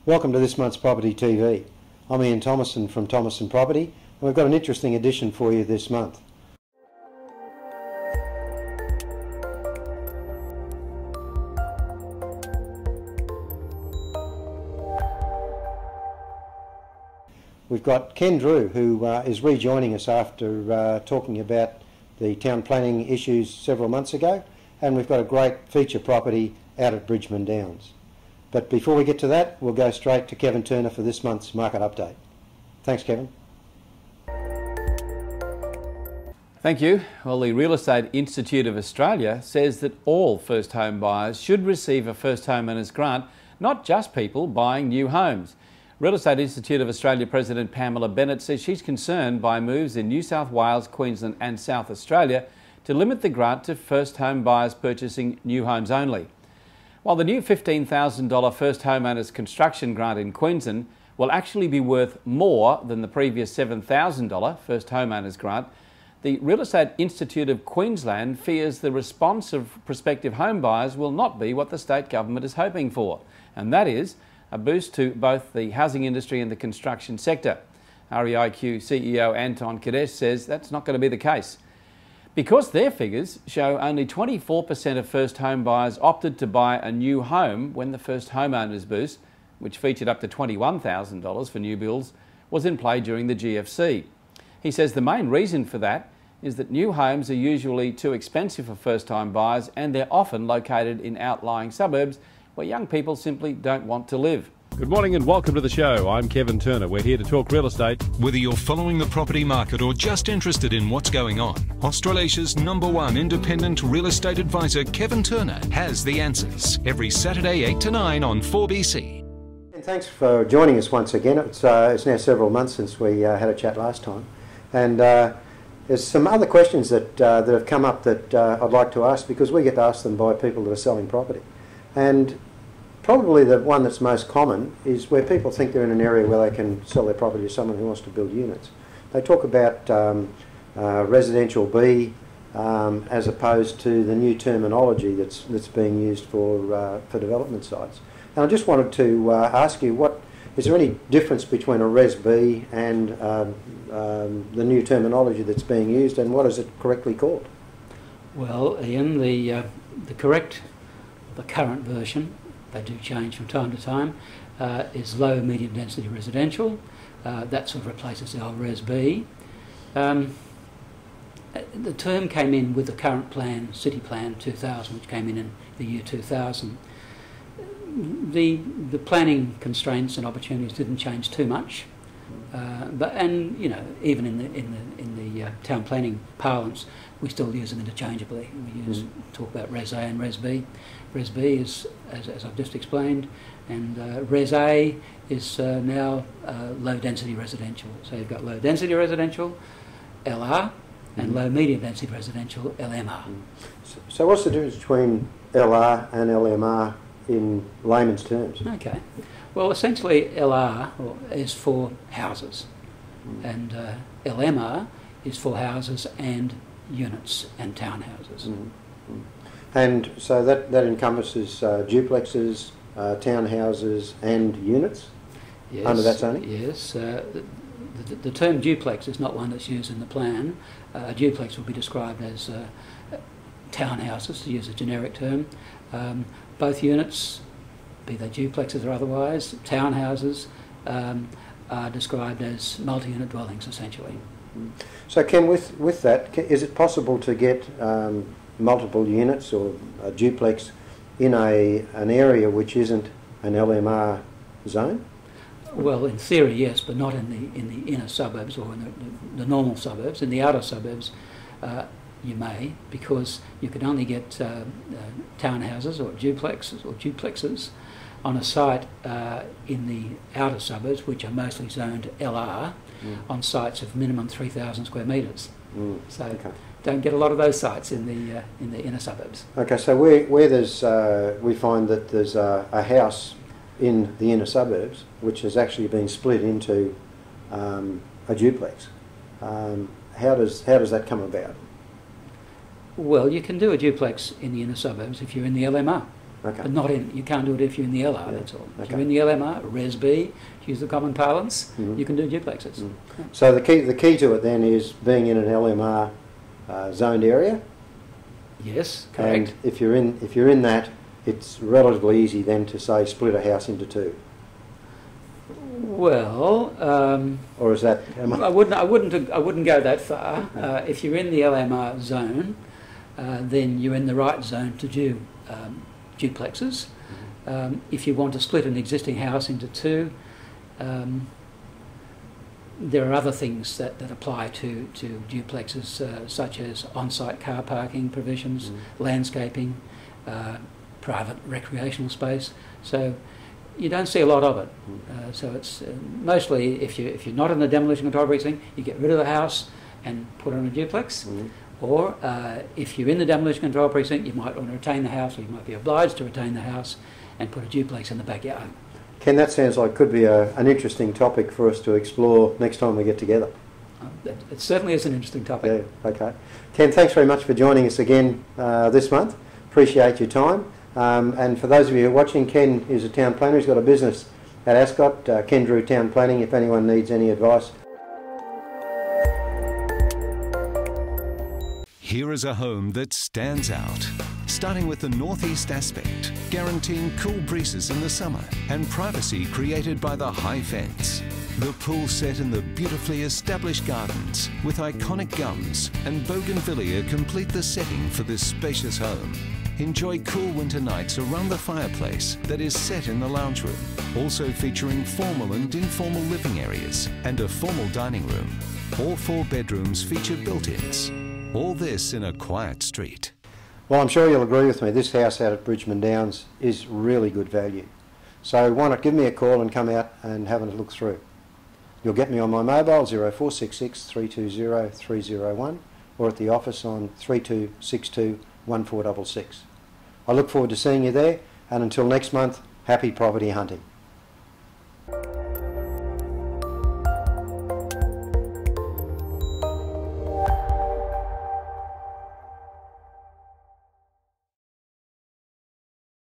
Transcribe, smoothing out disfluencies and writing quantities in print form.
Welcome to this month's Property TV. I'm Ian Thomason from Thomason Property, and we've got an interesting edition for you this month. We've got Ken Drew, who is rejoining us after talking about the town planning issues several months ago, and we've got a great feature property out at Bridgeman Downs. But before we get to that, we'll go straight to Kevin Turner for this month's market update. Thanks, Kevin. Thank you. Well, the Real Estate Institute of Australia says that all first home buyers should receive a first home owners grant, not just people buying new homes. Real Estate Institute of Australia President Pamela Bennett says she's concerned by moves in New South Wales, Queensland and South Australia to limit the grant to first home buyers purchasing new homes only. While the new $15,000 first homeowners construction grant in Queensland will actually be worth more than the previous $7,000 first homeowners grant, the Real Estate Institute of Queensland fears the response of prospective home buyers will not be what the state government is hoping for, and that is a boost to both the housing industry and the construction sector. REIQ CEO Anton Kadesh says that's not going to be the case. Because their figures show only 24% of first home buyers opted to buy a new home when the first homeowners boost, which featured up to $21,000 for new builds, was in play during the GFC. He says the main reason for that is that new homes are usually too expensive for first time buyers, and they're often located in outlying suburbs where young people simply don't want to live. Good morning and welcome to the show. I'm Kevin Turner. We're here to talk real estate. Whether you're following the property market or just interested in what's going on, Australasia's #1 independent real estate advisor, Kevin Turner, has the answers. Every Saturday 8 to 9 on 4BC. And thanks for joining us once again. It's now several months since we had a chat last time. And there's some other questions that have come up that I'd like to ask, because we get asked them by people that are selling property. And probably the one that's most common is where people think they're in an area where they can sell their property to someone who wants to build units. They talk about residential B as opposed to the new terminology that's being used for development sites. And I just wanted to ask you, is there any difference between a Res B and the new terminology that's being used, and what is it correctly called? Well, Ian, the current version, they do change from time to time, is low medium density residential. That sort of replaces the old Res B. The term came in with the current plan, City Plan 2000, which came in the year 2000. The planning constraints and opportunities didn't change too much, and you know, even in the town planning parlance, we still use them interchangeably. We talk about Res A and Res B. Res B is, as I've just explained, and Res A is now low density residential. So you've got low density residential, LR, and low medium density residential, LMR. So what's the difference between LR and LMR in layman's terms? Okay. Well, essentially LR is for houses, and LMR is for houses and units and townhouses. And so that encompasses duplexes, townhouses and units? Yes, under that zoning? Yes. The term duplex is not one that's used in the plan. A duplex will be described as townhouses, to use a generic term. Both units, be they duplexes or otherwise, townhouses, are described as multi-unit dwellings, essentially. So Ken, with that, is it possible to get multiple units or a duplex in an area which isn't an LMR zone? Well, in theory, yes, but not in the inner suburbs or in the normal suburbs. In the outer suburbs, you may, because you can only get townhouses or duplexes on a site in the outer suburbs, which are mostly zoned LR, on sites of minimum 3,000 square metres. So don't get a lot of those sites in the inner suburbs. Okay, so where there's we find that there's a house in the inner suburbs which has actually been split into a duplex. How does that come about? Well, you can do a duplex in the inner suburbs if you're in the LMR. Okay. But not in, you can't do it if you're in the LR, Yeah. that's all. If Okay. you're in the LMR, Res B, to use the common parlance, you can do duplexes. So the key to it then is being in an LMR zoned area. Yes, correct. And if you're in that, it's relatively easy then to say split a house into two. Well, Or is that? I wouldn't go that far. If you're in the LMR zone, then you're in the right zone to do duplexes. If you want to split an existing house into two, there are other things that apply to duplexes, such as on-site car parking provisions, landscaping, private recreational space. So you don't see a lot of it. So it's mostly if you're not in the demolition control precinct, you get rid of the house and put on a duplex. Or if you're in the demolition control precinct, you might want to retain the house, or you might be obliged to retain the house and put a duplex in the backyard. Ken, that sounds like could be an interesting topic for us to explore next time we get together. It certainly is an interesting topic. Yeah, okay. Ken, thanks very much for joining us again this month. Appreciate your time. And for those of you watching, Ken is a town planner. He's got a business at Ascot, Ken Drew Town Planning, if anyone needs any advice. Here is a home that stands out. Starting with the northeast aspect, guaranteeing cool breezes in the summer and privacy created by the high fence. The pool set in the beautifully established gardens with iconic gums and bougainvillea complete the setting for this spacious home. Enjoy cool winter nights around the fireplace that is set in the lounge room, also featuring formal and informal living areas and a formal dining room. All 4 bedrooms feature built-ins. All this in a quiet street. Well, I'm sure you'll agree with me, this house out at Bridgeman Downs is really good value. So why not give me a call and come out and have a look through. You'll get me on my mobile 0466 320 301 or at the office on 3262 1466. I look forward to seeing you there, and until next month, happy property hunting.